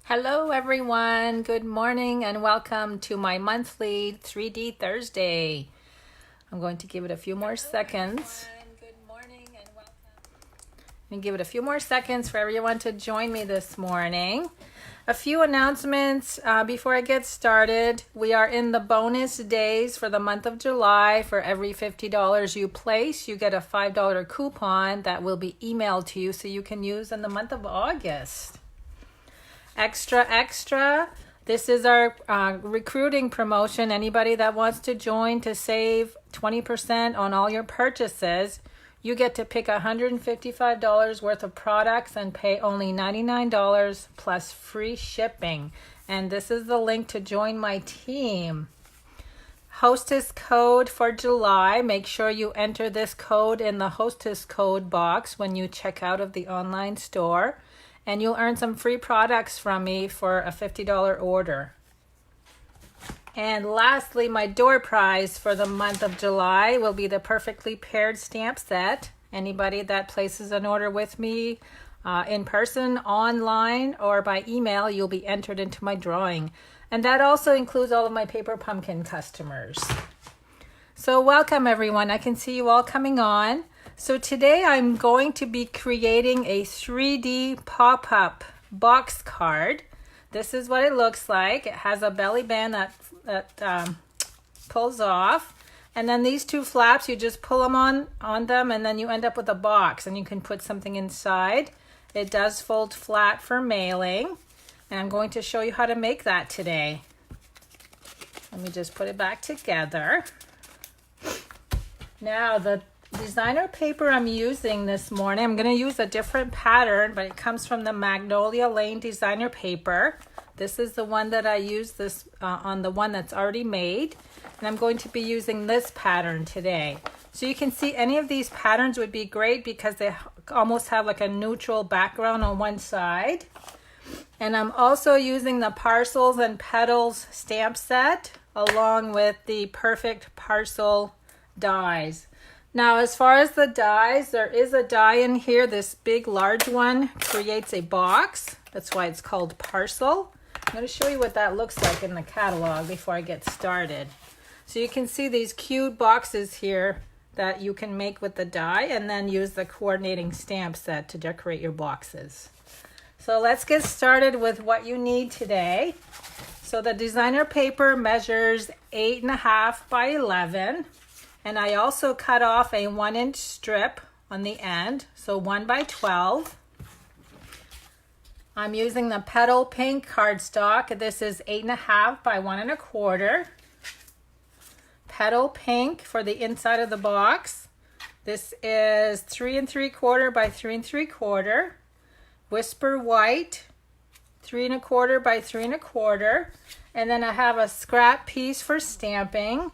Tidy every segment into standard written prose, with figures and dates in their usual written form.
Hello everyone, good morning and welcome to my monthly 3D Thursday. I'm going to give it a few more seconds. Give it a few more seconds for everyone to join me this morning. A few announcements before I get started. We are in the bonus days for the month of July. For every $50 you place, you get a $5 coupon that will be emailed to you so you can use in the month of August. Extra, this is our recruiting promotion. Anybody that wants to join to save 20% on all your purchases, you get to pick $155 worth of products and pay only $99 plus free shipping. And this is the link to join my team. Hostess code for July. Make sure you enter this code in the hostess code box when you check out of the online store. And you'll earn some free products from me for a $50 order. And lastly, my door prize for the month of July will be the perfectly paired stamp set. Anybody that places an order with me in person, online, or by email, you'll be entered into my drawing. And that also includes all of my paper pumpkin customers. So welcome everyone. I can see you all coming on. So today I'm going to be creating a 3D pop-up box card. This is what it looks like. It has a belly band that pulls off. And then these two flaps, you just pull them on them and then you end up with a box and you can put something inside. It does fold flat for mailing. And I'm going to show you how to make that today. Let me just put it back together. Now the designer paper I'm using this morning, I'm going to use a different pattern, but it comes from the Magnolia Lane designer paper. This is the one that I use this on the one that's already made, and I'm going to be using this pattern today. So you can see any of these patterns would be great because they almost have like a neutral background on one side. And I'm also using the Parcels and Petals stamp set along with the Perfect Parcel dies. Now, as far as the dies, there is a die in here. This big, large one creates a box. That's why it's called Parcel. I'm going to show you what that looks like in the catalog before I get started. So you can see these cute boxes here that you can make with the die and then use the coordinating stamp set to decorate your boxes. So let's get started with what you need today. So the designer paper measures 8.5 by 11. And I also cut off a 1-inch strip on the end, so 1 by 12. I'm using the Petal Pink cardstock. This is 8.5 by 1 1/4. Petal Pink for the inside of the box. This is 3 3/4 by 3 3/4. Whisper White, 3 1/4 by 3 1/4. And then I have a scrap piece for stamping.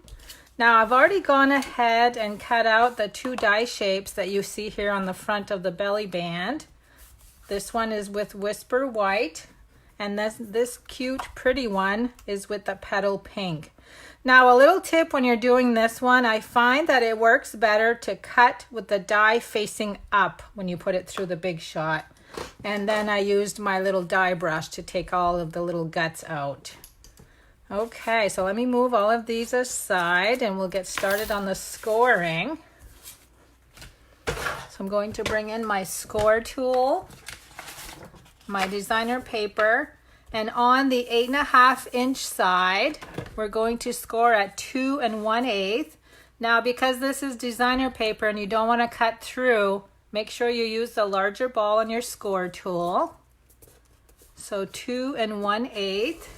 Now I've already gone ahead and cut out the two die shapes that you see here on the front of the belly band. This one is with Whisper White, and this cute pretty one is with the Petal Pink. Now a little tip when you're doing this one, I find that it works better to cut with the die facing up when you put it through the big shot. And then I used my little die brush to take all of the little guts out. Okay, so let me move all of these aside and we'll get started on the scoring. So I'm going to bring in my score tool, my designer paper, and on the 8.5-inch side, we're going to score at 2 1/8. Now, because this is designer paper and you don't want to cut through, make sure you use the larger ball on your score tool. So 2 1/8.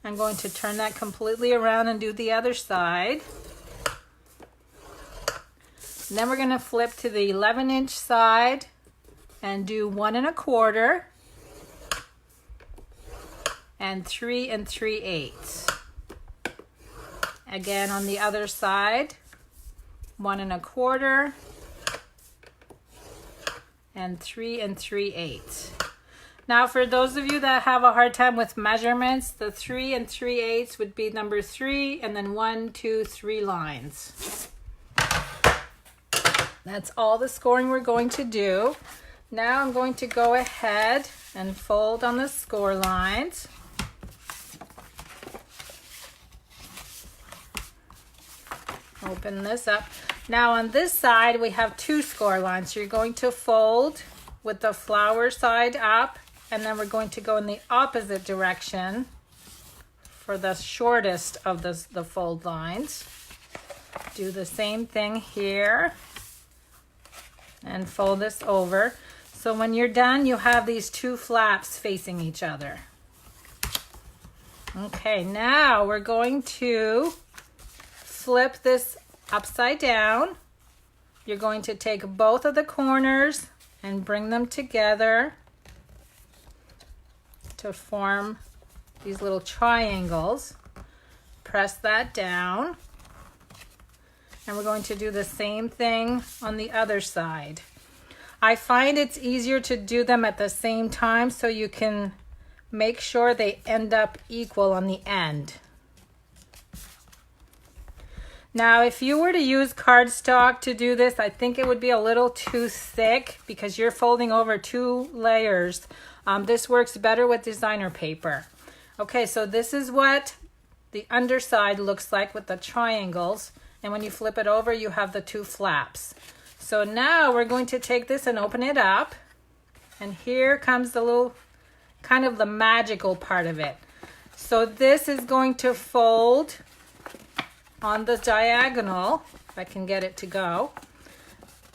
I'm going to turn that completely around and do the other side. And then we're going to flip to the 11-inch side and do 1 1/4 and 3 3/8. Again on the other side, 1 1/4 and 3 3/8. Now, for those of you that have a hard time with measurements, the 3 3/8 would be number 3 and then 1, 2, 3 lines. That's all the scoring we're going to do. Now I'm going to go ahead and fold on the score lines. Open this up. Now on this side we have 2 score lines. So you're going to fold with the flower side up, and then we're going to go in the opposite direction for the shortest of the fold lines. Do the same thing here and fold this over. So when you're done, you have these 2 flaps facing each other. Okay, now we're going to flip this upside down. You're going to take both of the corners and bring them together to form these little triangles. Press that down. And we're going to do the same thing on the other side. I find it's easier to do them at the same time so you can make sure they end up equal on the end. Now, if you were to use cardstock to do this, I think it would be a little too thick because you're folding over 2 layers. This works better with designer paper. Okay, so this is what the underside looks like with the triangles. And when you flip it over, you have the 2 flaps. So now we're going to take this and open it up. And here comes the little, kind of the magical part of it. So this is going to fold on the diagonal, if I can get it to go.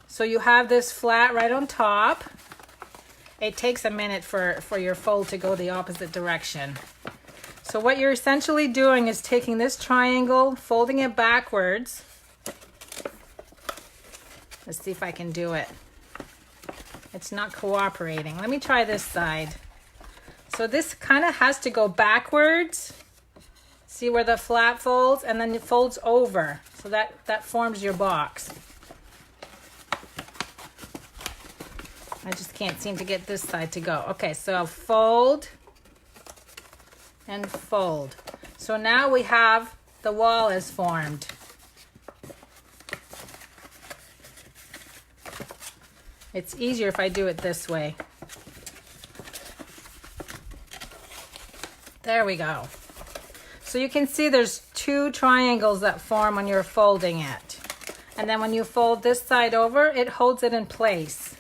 So you have this flat right on top. It takes a minute for your fold to go the opposite direction. So what you're essentially doing is taking this triangle, folding it backwards. Let's see if I can do it. It's not cooperating. Let me try this side. So this kind of has to go backwards. See where the flap folds, and then it folds over. So that forms your box. I just can't seem to get this side to go. Okay, so fold and fold. So now we have the wall is formed. It's easier if I do it this way. There we go. So you can see there's 2 triangles that form when you're folding it. And then when you fold this side over, it holds it in place.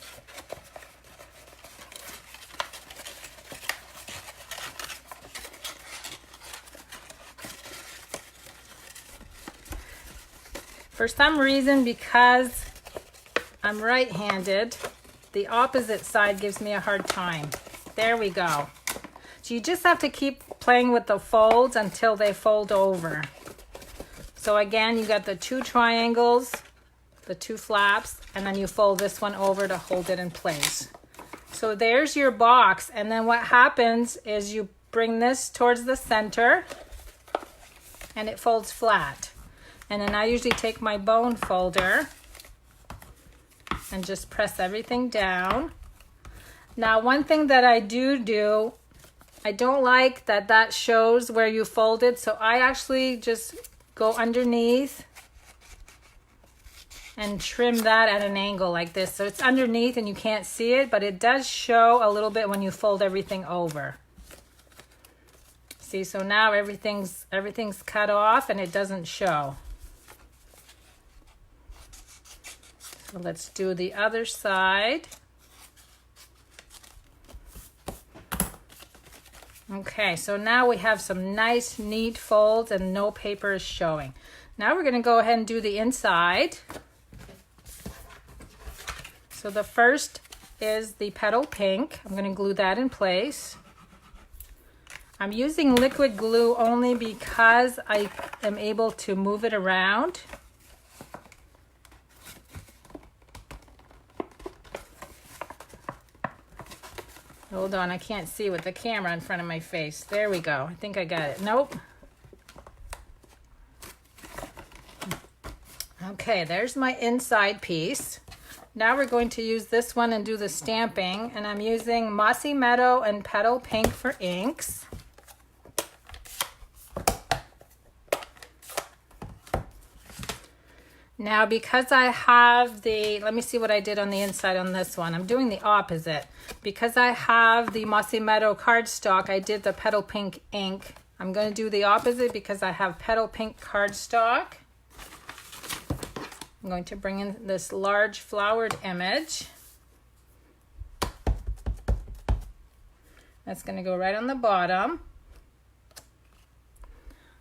For some reason, because I'm right-handed, the opposite side gives me a hard time. There we go. So you just have to keep playing with the folds until they fold over. So again, you got the 2 triangles, the 2 flaps, and then you fold this one over to hold it in place. So there's your box, and then what happens is you bring this towards the center and it folds flat. And then I usually take my bone folder and just press everything down. Now, one thing that I do, I don't like that shows where you folded, so I actually just go underneath and trim that at an angle like this. So it's underneath and you can't see it, but it does show a little bit when you fold everything over. See, so now everything's cut off and it doesn't show. So let's do the other side. Okay, so now we have some nice, neat folds and no paper is showing. Now we're going to go ahead and do the inside. So the first is the petal pink. I'm going to glue that in place. I'm using liquid glue only because I am able to move it around. Hold on, I can't see with the camera in front of my face. There we go. I think I got it. Nope. Okay, there's my inside piece. Now we're going to use this one and do the stamping. And I'm using Mossy Meadow and Petal Pink for inks. Now, because I have the, let me see what I did on the inside on this one. I'm doing the opposite. Because I have the Mossy Meadow cardstock, I did the Petal Pink ink. I'm going to do the opposite because I have Petal Pink cardstock. I'm going to bring in this large flowered image. That's going to go right on the bottom.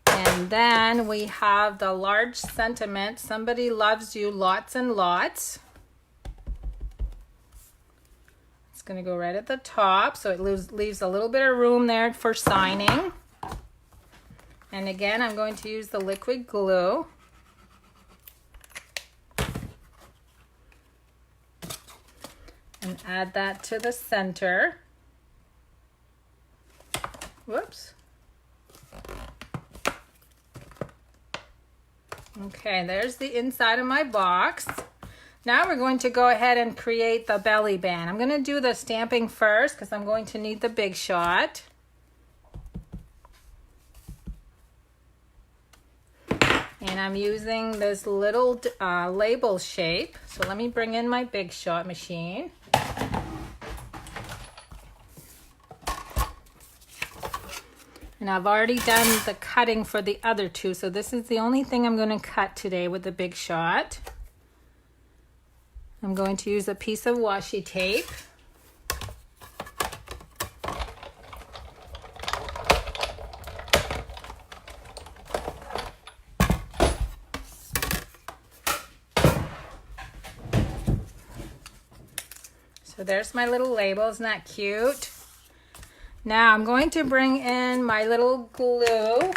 And then we have the large sentiment, somebody loves you lots and lots. It's going to go right at the top, so it leaves a little bit of room there for signing. And again, I'm going to use the liquid glue. And add that to the center. Whoops. Okay, there's the inside of my box. Now we're going to go ahead and create the belly band. I'm going to do the stamping first because I'm going to need the Big Shot. And I'm using this little label shape. So let me bring in my Big Shot machine. And I've already done the cutting for the other two, so this is the only thing I'm going to cut today with the Big Shot. I'm going to use a piece of washi tape. So there's my little label, isn't that cute? Now I'm going to bring in my little glue.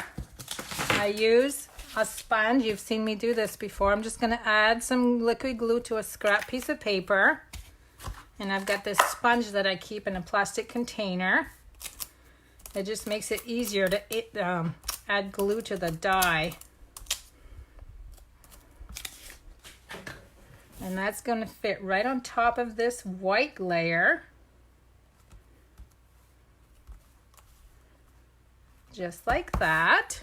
I use a sponge. You've seen me do this before. I'm just going to add some liquid glue to a scrap piece of paper. And I've got this sponge that I keep in a plastic container. It just makes it easier to add glue to the die. And that's going to fit right on top of this white layer. Just like that.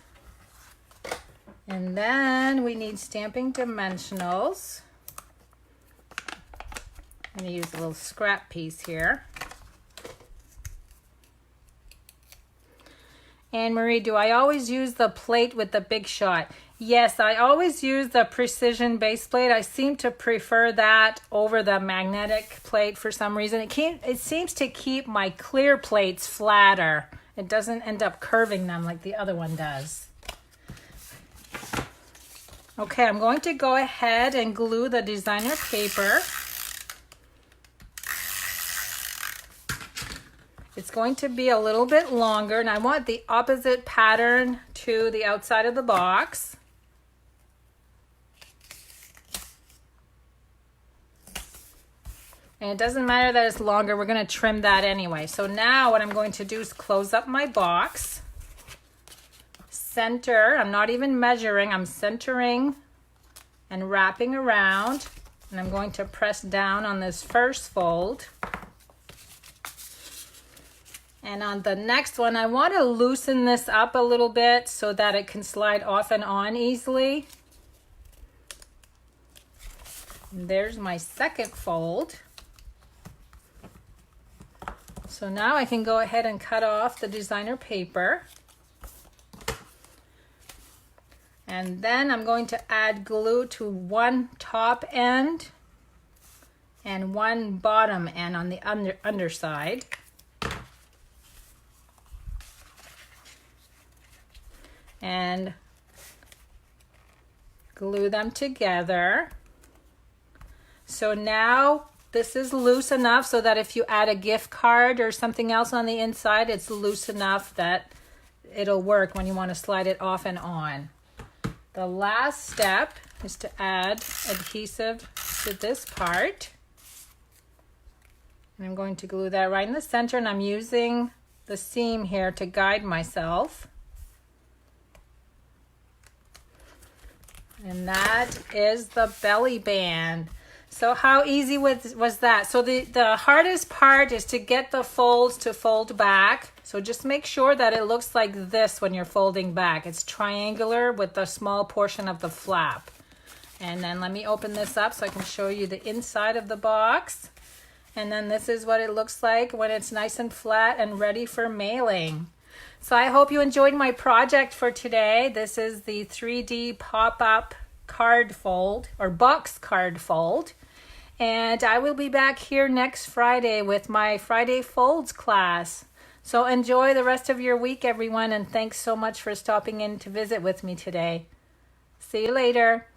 And then we need stamping dimensionals. I'm going to use a little scrap piece here. Anne Marie, do I always use the plate with the Big Shot? Yes, I always use the precision base plate. I seem to prefer that over the magnetic plate for some reason. It seems to keep my clear plates flatter. It doesn't end up curving them like the other one does. Okay, I'm going to go ahead and glue the designer paper. It's going to be a little bit longer, and I want the opposite pattern to the outside of the box. And it doesn't matter that it's longer, we're going to trim that anyway. So now what I'm going to do is close up my box. Center, I'm not even measuring, I'm centering and wrapping around. And I'm going to press down on this first fold. And on the next one, I want to loosen this up a little bit so that it can slide off and on easily. And there's my second fold. So now I can go ahead and cut off the designer paper. And then I'm going to add glue to one top end and one bottom end on the underside. And glue them together. So now this is loose enough so that if you add a gift card or something else on the inside, it's loose enough that it'll work when you want to slide it off and on. The last step is to add adhesive to this part. And I'm going to glue that right in the center, and I'm using the seam here to guide myself. And that is the belly band. So how easy was that? So the hardest part is to get the folds to fold back. So just make sure that it looks like this when you're folding back. It's triangular with the small portion of the flap. And then let me open this up so I can show you the inside of the box. And then this is what it looks like when it's nice and flat and ready for mailing. So I hope you enjoyed my project for today. This is the 3D pop-up card fold or box card fold. And I will be back here next Friday with my Friday Folds class. So enjoy the rest of your week, everyone, and thanks so much for stopping in to visit with me today. See you later.